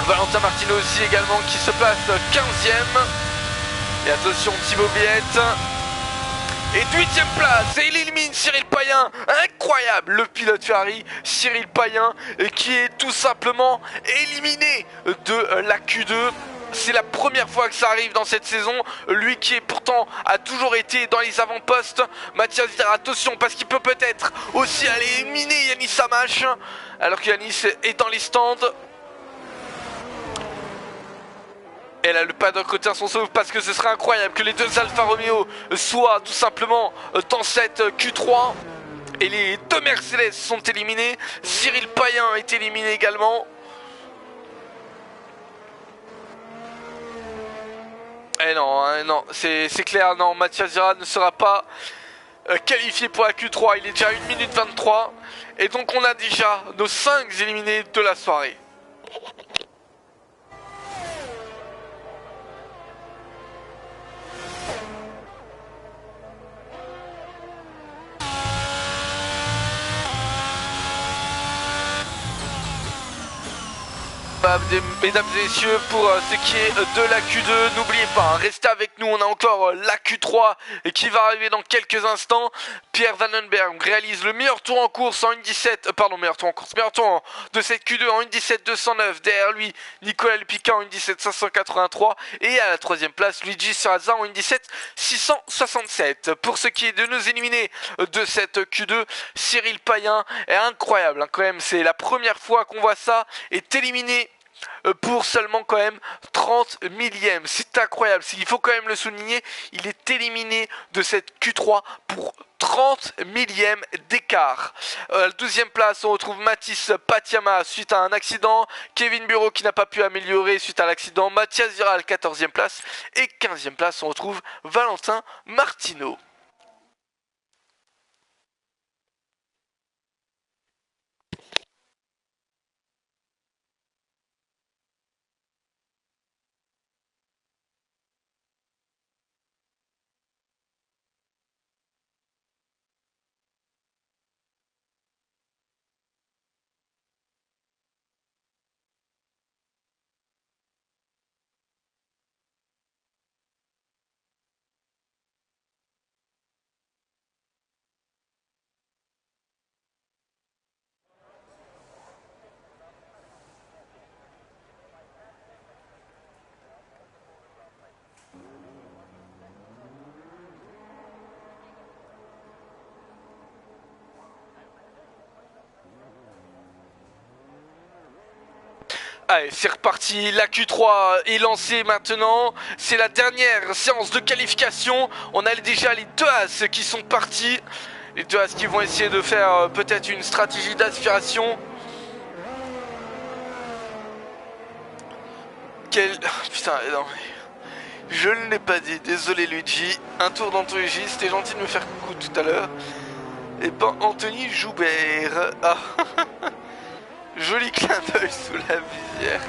Valentin Martino aussi également qui se place 15e. Et attention, Thibaut Villette est 8e place et il élimine Cyril Payen. Incroyable, le pilote Ferrari Cyril Payen qui est tout simplement éliminé de la Q2. C'est la première fois que ça arrive dans cette saison. Lui qui est pourtant a toujours été dans les avant-postes. Mathias Vira, attention parce qu'il peut peut-être aussi aller éliminer Yanis Samache alors que Yanis est dans les stands. Et là le paddock retient son souffle parce que ce serait incroyable que les deux Alfa Romeo soient tout simplement dans cette Q3. Et les deux Mercedes sont éliminés. Cyril Payen est éliminé également. Eh non, hein, non, c'est clair, non, Mathias Vira ne sera pas qualifié pour la Q3, il est déjà à 1 minute 23. Et donc on a déjà nos 5 éliminés de la soirée. Mesdames et messieurs, pour ce qui est de la Q2, n'oubliez pas, restez avec nous, on a encore la Q3 qui va arriver dans quelques instants. Pierre Vandenberg réalise le meilleur tour en course en 1.17, meilleur tour de cette Q2 en 1.17.209. Derrière lui, Nicolas Lepica en 1.17.583 et à la troisième place, Luigi Sorazza en 1.17.667. Pour ce qui est de nos éliminés de cette Q2, Cyril Payen est incroyable, hein, quand même, c'est la première fois qu'on voit ça, est éliminé pour seulement quand même 30 millièmes. C'est incroyable, il faut quand même le souligner, il est éliminé de cette Q3 pour 30 millièmes d'écart. À la 12e place, on retrouve Mathis Patiama suite à un accident. Kevin Bureau qui n'a pas pu améliorer suite à l'accident. Mathias Vira à la 14e place. Et 15e place, on retrouve Valentin Martino. Allez, c'est reparti, la Q3 est lancée maintenant, c'est la dernière séance de qualification. On a déjà les deux As qui sont partis, les deux As qui vont essayer de faire peut-être une stratégie d'aspiration. Putain, non mais... Je ne l'ai pas dit, désolé Luigi, un tour d'anthologie, c'était gentil de me faire coucou tout à l'heure. Et ben Anthony Joubert, ah. Joli clin d'œil sous la visière.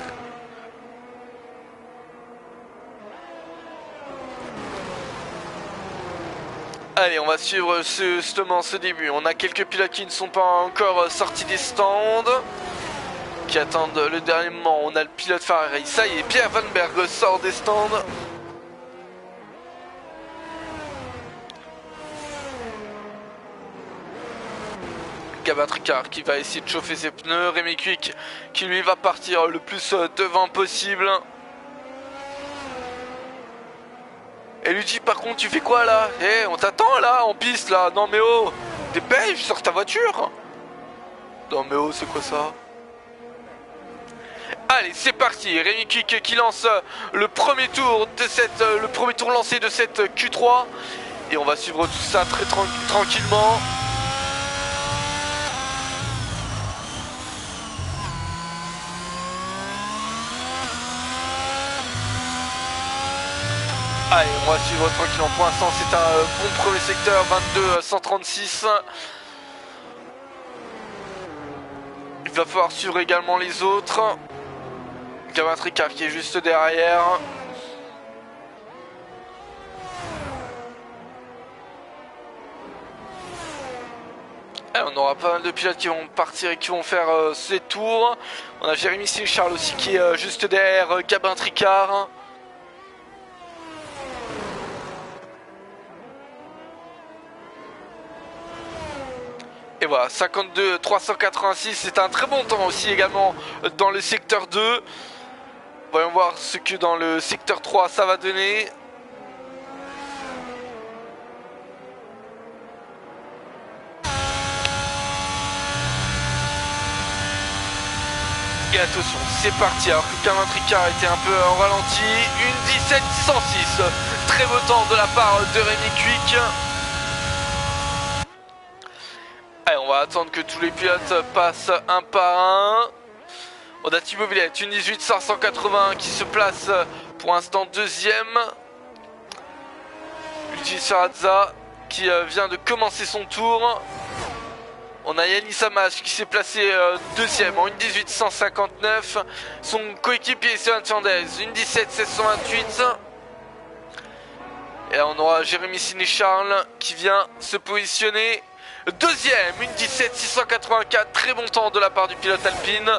Allez, on va suivre justement ce début. On a quelques pilotes qui ne sont pas encore sortis des stands, qui attendent le dernier moment. On a le pilote Ferrari. Ça y est, Pierre Vandenberg sort des stands. Gabba Tricard qui va essayer de chauffer ses pneus. Rémi Quick qui lui va partir le plus devant possible. Et lui dit par contre tu fais quoi là? Eh on t'attend là en piste là. Non mais oh, dépêche, sors ta voiture. Non mais oh c'est quoi ça? Allez c'est parti, Rémi Quick qui lance le premier tour de le premier tour lancé de cette Q3. Et on va suivre tout ça très tranquillement. Allez, on va suivre tranquillement. Pour l'instant, c'est un bon premier secteur, 22 136. Il va falloir suivre également les autres. Gabin Tricard qui est juste derrière. Allez, on aura pas mal de pilotes qui vont partir et qui vont faire ces tours. On a Jérémy Charles aussi qui est juste derrière Gabin Tricard. Et voilà, 52 386, c'est un très bon temps aussi également dans le secteur 2. Voyons voir ce que dans le secteur 3 ça va donner. Et attention, c'est parti, alors que Gabin Tricard était un peu en ralenti. Une 17 106, très beau temps de la part de Rémi Quick. Allez, on va attendre que tous les pilotes passent un par un. On a Thibaut Villette, une 18 580 qui se place pour l'instant deuxième. Luigi Sarazza qui vient de commencer son tour. On a Yannis Amash qui s'est placé deuxième en une 18 159. Son coéquipier Stéphane Fernandez, une 17 728. Et là on aura Jérémy Charles qui vient se positionner deuxième, une 17 684, très bon temps de la part du pilote alpine.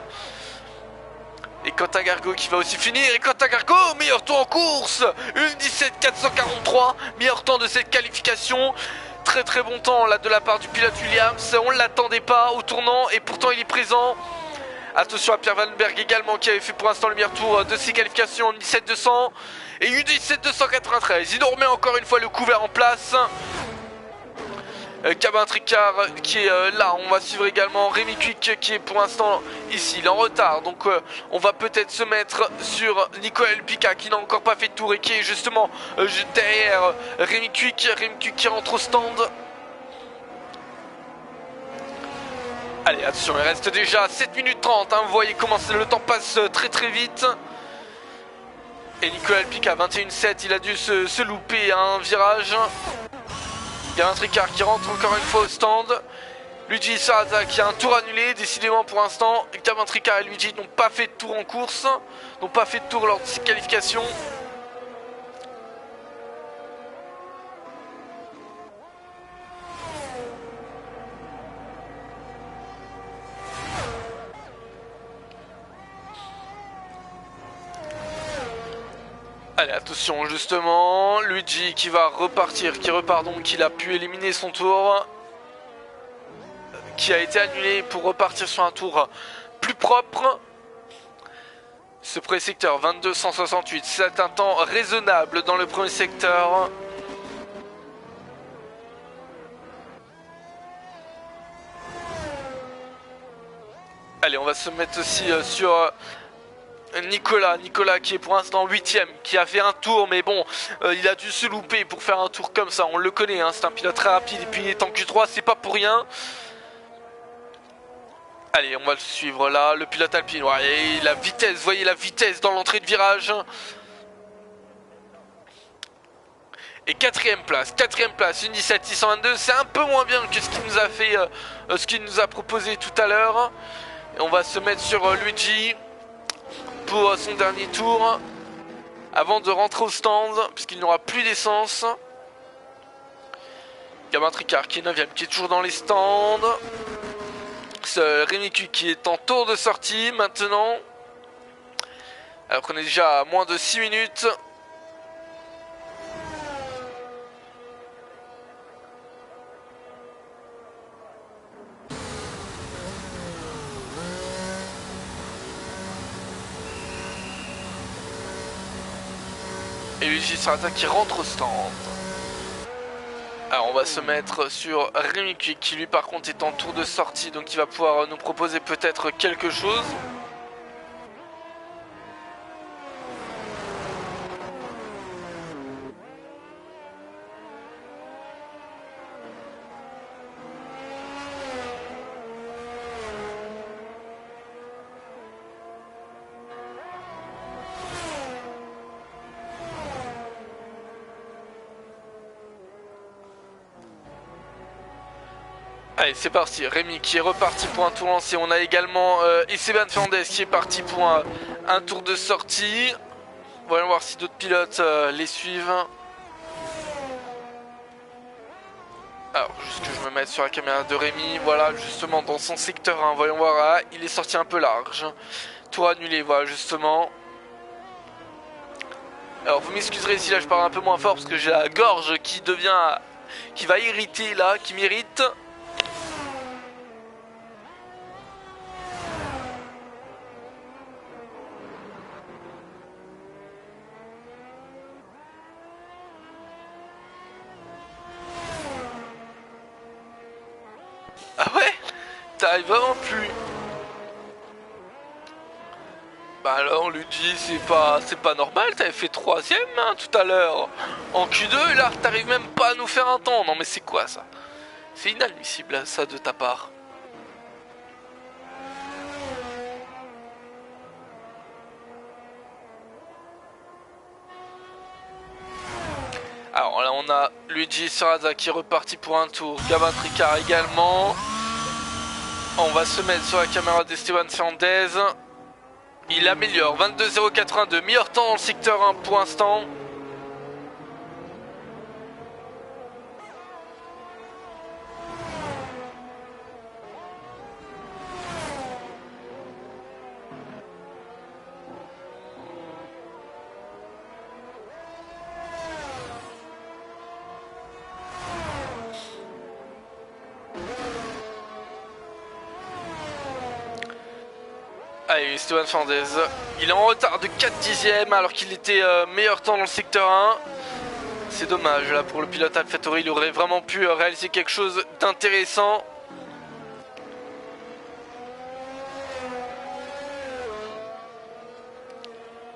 Et Quentin Gargo qui va aussi finir. Et Quentin Gargo, meilleur tour en course, une 17 443, meilleur temps de cette qualification. Très très bon temps là de la part du pilote Williams. On ne l'attendait pas au tournant et pourtant il est présent. Attention à Pierre Vandenberg également qui avait fait pour l'instant le meilleur tour de ses qualifications en 17 200 et une 17 293. Il nous remet encore une fois le couvert en place. Gabin Tricard qui est là, on va suivre également Rémi Quick qui est pour l'instant ici, il est en retard, donc on va peut-être se mettre sur Nicolas Elpica qui n'a encore pas fait de tour et qui est justement derrière Rémi Quick qui rentre au stand. Allez attention, il reste déjà 7 minutes 30, hein, vous voyez comment le temps passe très très vite. Et Nicolas Elpica 21,7, il a dû se louper à un virage. Gabin Tricard qui rentre encore une fois au stand. Luigi Sarazza qui a un tour annulé. Décidément pour l'instant, Gabin Tricard et Luigi n'ont pas fait de tour en course. N'ont pas fait de tour lors de ces qualifications. Allez attention justement, Luigi qui va repartir, qui repart donc, il a pu éliminer son tour qui a été annulé pour repartir sur un tour plus propre. Ce premier secteur 22 168, c'est un temps raisonnable dans le premier secteur. Allez on va se mettre aussi sur Nicolas qui est pour l'instant 8ème, qui a fait un tour mais bon il a dû se louper pour faire un tour comme ça, on le connaît hein, c'est un pilote très rapide et puis il est en Q3, c'est pas pour rien. Allez on va le suivre là, le pilote alpine, ouais, et la vitesse, voyez la vitesse dans l'entrée de virage. Et quatrième place, une 17 622, c'est un peu moins bien que ce qu'il nous a fait, ce qu'il nous a proposé tout à l'heure. Et on va se mettre sur Luigi pour son dernier tour avant de rentrer au stand puisqu'il n'aura plus d'essence. Gabin Tricard qui est 9ème, qui est toujours dans les stands. Rémi Quick qui est en tour de sortie maintenant, alors qu'on est déjà à moins de 6 minutes. Et Luigi Serrata qui rentre au stand. Alors on va se mettre sur Rémi qui lui par contre est en tour de sortie, donc il va pouvoir nous proposer peut-être quelque chose. Allez c'est parti, Rémi qui est reparti pour un tour lancé, on a également Esteban Fernandez qui est parti pour un tour de sortie. Voyons voir si d'autres pilotes les suivent. Alors juste que je me mette sur la caméra de Rémi, voilà justement dans son secteur 1, voyons voir, il est sorti un peu large. Tour annulé, voilà justement. Alors vous m'excuserez si là je parle un peu moins fort parce que j'ai la gorge qui va irriter là, qui m'irrite. Ah ouais? T'arrives vraiment plus. Bah alors Luigi c'est pas normal, t'avais fait 3ème hein, tout à l'heure en Q2 et là t'arrives même pas à nous faire un temps. Non mais c'est quoi ça? C'est inadmissible ça de ta part. Alors là on a Luigi Serrata qui est reparti pour un tour, Gavin Tricard également. On va se mettre sur la caméra d'Esteban Fernandez. Il améliore 22,082, meilleur temps dans le secteur 1 pour l'instant. Allez, Esteban Fernandez, il est en retard de 4 dixièmes alors qu'il était meilleur temps dans le secteur 1. C'est dommage là pour le pilote AlphaTauri, il aurait vraiment pu réaliser quelque chose d'intéressant.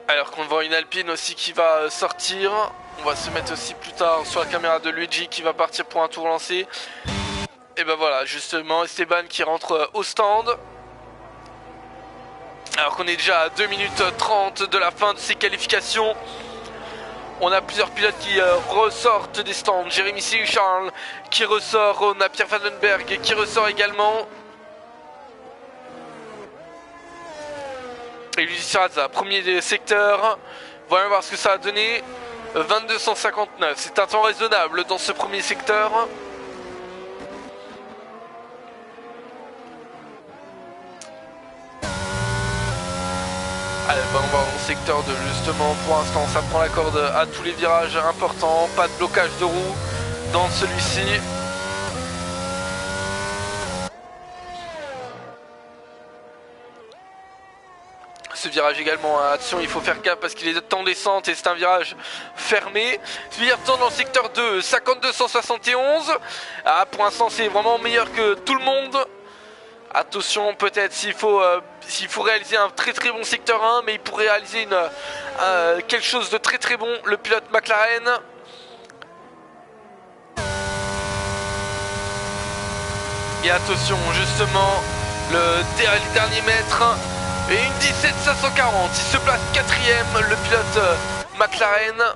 Alors qu'on voit une Alpine aussi qui va sortir. On va se mettre aussi plus tard sur la caméra de Luigi qui va partir pour un tour lancé. Et ben voilà, justement Esteban qui rentre au stand. Alors qu'on est déjà à 2 minutes 30 de la fin de ces qualifications. On a plusieurs pilotes qui ressortent des stands. Jérémy Charles qui ressort. On a Pierre Vandenberg qui ressort également. Et Luigi Serrata, premier des secteurs. Voyons voir ce que ça a donné. 2259, c'est un temps raisonnable dans ce premier secteur. Allez, on va dans le secteur de justement, pour l'instant ça prend la corde à tous les virages importants, pas de blocage de roue dans celui-ci. Ce virage également, attention il faut faire gaffe parce qu'il est en descente et c'est un virage fermé. Ce virage dans le secteur 2, 52-171. Ah, pour l'instant c'est vraiment meilleur que tout le monde. Attention peut-être s'il faut réaliser un très très bon secteur 1, mais il pourrait réaliser quelque chose de très très bon, le pilote McLaren. Et attention justement, les derniers mètres, et une 17-540, il se place 4ème, le pilote McLaren.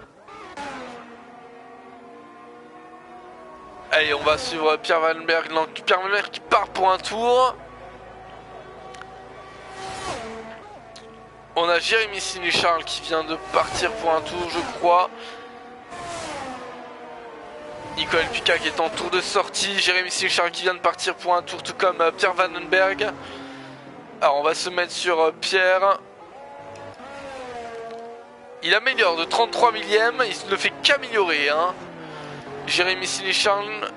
Allez, on va suivre Pierre Vandenberg qui part pour un tour. On a Jérémy Charles qui vient de partir pour un tour, je crois. Nicolas Pica qui est en tour de sortie. Jérémy Charles qui vient de partir pour un tour, tout comme Pierre Vandenberg. Alors, on va se mettre sur Pierre. Il améliore de 33 millièmes, il ne fait qu'améliorer. Hein. Jérémy Charles,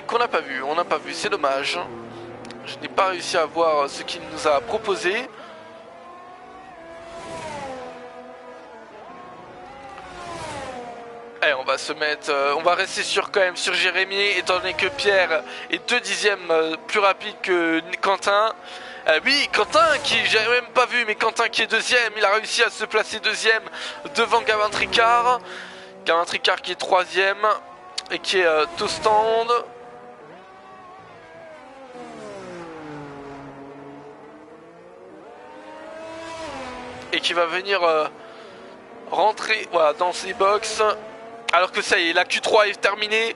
qu'on n'a pas vu, c'est dommage. Je n'ai pas réussi à voir ce qu'il nous a proposé. se mettre, on va rester sur quand même sur Jérémy, étant donné que Pierre est 2 dixièmes plus rapide que Quentin. Oui, Quentin qui j'ai même pas vu, mais Quentin qui est deuxième, il a réussi à se placer deuxième devant Gavin Tricard. Gavin Tricard qui est troisième et qui est au stand. Et qui va venir rentrer voilà, dans ses box. Alors que ça y est, la Q3 est terminée.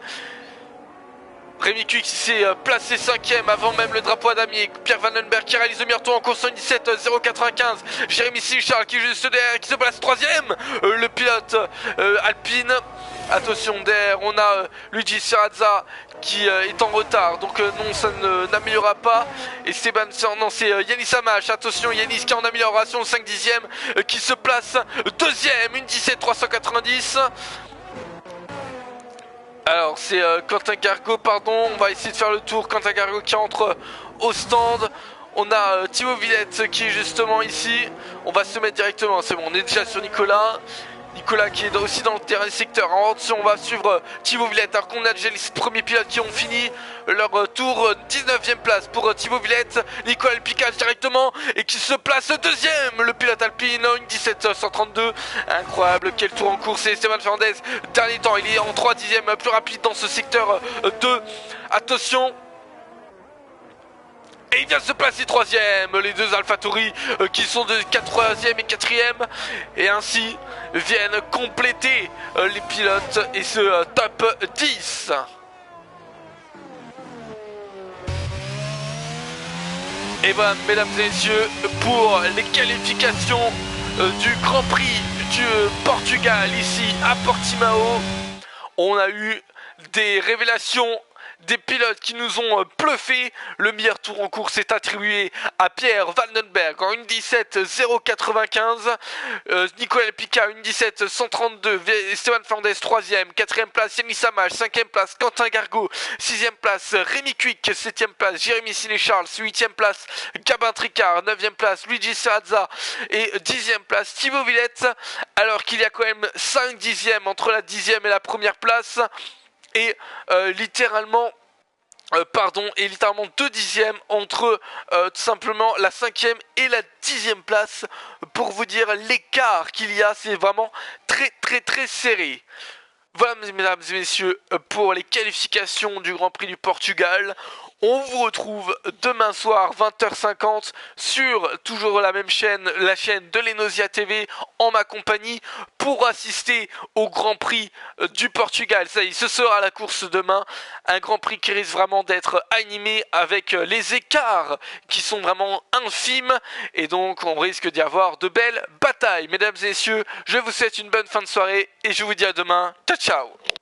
Rémi Cuix qui s'est placé 5ème avant même le drapeau à damier. Pierre Vandenberg qui réalise le meilleur tour en course 17 0,95. Jérémy Charles qui est juste derrière, qui se place 3ème. Le pilote Alpine. Attention derrière, on a Luigi Serrazza qui est en retard. Donc non, ça n'améliorera pas. Et Esteban, non, c'est Yanis Amash. Attention, Yanis qui est en amélioration, 5 dixièmes, qui se place 2ème, une 17 390. Alors c'est Quentin Gargot, pardon, on va essayer de faire le tour. Quentin Gargot qui entre au stand. On a Thibaut Villette qui est justement ici. On va se mettre directement, c'est bon, on est déjà sur Nicolas. Nicolas qui est aussi dans le dernier secteur. En on va suivre Thibaut Villette. Alors qu'on a déjà les premiers pilotes qui ont fini leur tour. 19ème place pour Thibaut Villette. Nicolas Picage directement et qui se place deuxième. Le pilote Alpine, une 17 132. Incroyable, quel tour en course. C'est Esteban Fernandez. Dernier temps, il est en 3 dixièmes plus rapide dans ce secteur 2. Attention. Et il vient se placer 3ème, les deux AlphaTauri qui sont de 3ème et 4ème. Et ainsi viennent compléter les pilotes et ce top 10. Et voilà, mesdames et messieurs, pour les qualifications du Grand Prix du Portugal ici à Portimao, on a eu des révélations. Des pilotes qui nous ont bluffé. Le meilleur tour en course est attribué à Pierre Vandenberg en 1.17 095. Nicolas Pica 1.17 132. Esteban Fernandez 3ème. 4ème place Yanis Amash. 5ème place Quentin Gargot. 6ème place Rémi Cuix. 7ème place Jérémy Charles. 8ème place Gabin Tricard. 9ème place Luigi Serrazza. Et 10ème place Thibaut Villette. Alors qu'il y a quand même 5 dixièmes entre la 10ème et la première place. Et littéralement 2 dixièmes entre tout simplement la 5ème et la 10ème place. Pour vous dire l'écart qu'il y a, c'est vraiment très serré. Voilà mesdames et messieurs pour les qualifications du Grand Prix du Portugal. On vous retrouve demain soir 20h50 sur toujours la même chaîne, la chaîne de l'Enosia TV en ma compagnie pour assister au Grand Prix du Portugal. Ça y est, ce sera la course demain, un Grand Prix qui risque vraiment d'être animé avec les écarts qui sont vraiment infimes et donc on risque d'y avoir de belles batailles. Mesdames et messieurs, je vous souhaite une bonne fin de soirée et je vous dis à demain. Ciao ciao.